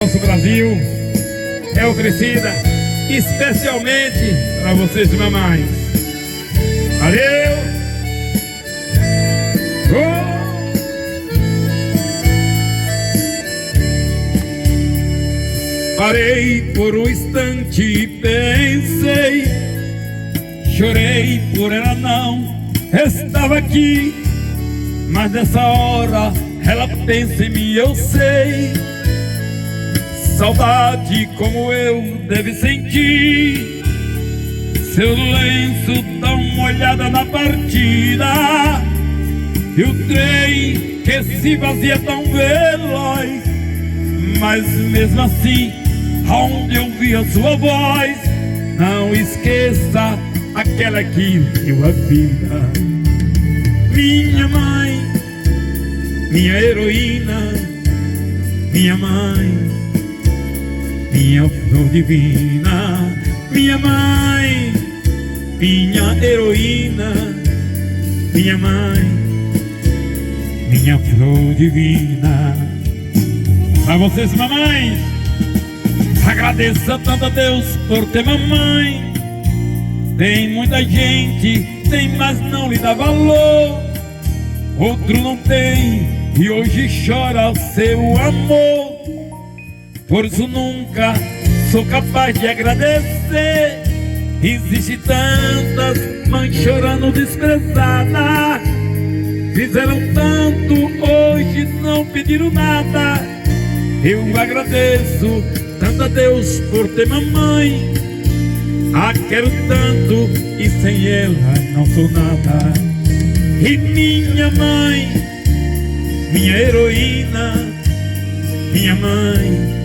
Nosso Brasil é oferecida especialmente para vocês, mamães. Valeu! Parei por um instante e pensei, chorei por ela não estava aqui, mas nessa hora ela pensa em mim, eu sei. Saudade como eu deve sentir. Seu lenço dá uma olhada na partida, e o trem que se vazia tão veloz. Mas mesmo assim, aonde eu vi a sua voz, não esqueça aquela que deu a vida. Minha mãe, minha heroína, minha mãe, minha flor divina, minha mãe, minha heroína, minha mãe, minha flor divina. Pra vocês, mamães, agradeça tanto a Deus por ter mamãe. Tem muita gente, tem, mas não lhe dá valor. Outro não tem e hoje chora o seu amor. Por isso nunca sou capaz de agradecer. Existe tantas mães chorando desprezadas, fizeram tanto, hoje não pediram nada. Eu agradeço tanto a Deus por ter mamãe. A quero tanto e sem ela não sou nada. E minha mãe, minha heroína, minha mãe,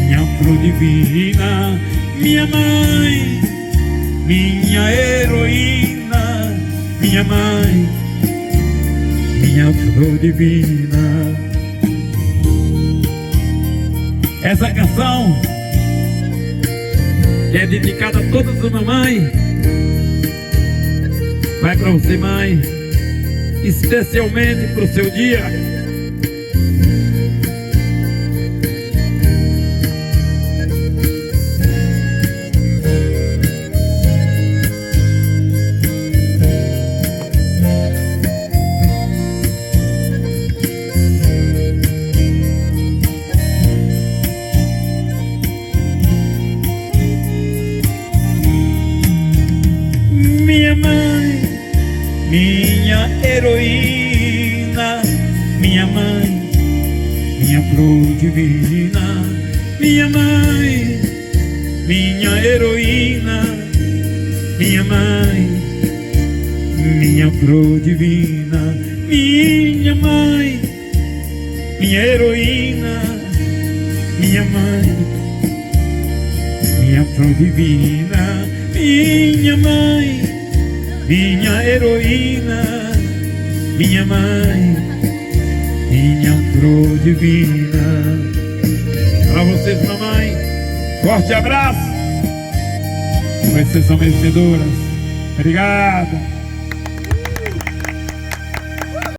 minha flor divina, minha mãe, minha heroína, minha mãe, minha flor divina. Essa canção que é dedicada a todas as mamães, vai pra você, mãe, especialmente pro seu dia. Minha mãe, minha heroína, minha mãe, minha flor divina, minha mãe, minha heroína, minha mãe, minha flor divina, minha mãe, minha heroína, minha mãe, minha flor divina, minha mãe, minha heroína, minha mãe, minha flor divina. Para vocês, mamãe, forte abraço. Vocês são merecedoras. Obrigado.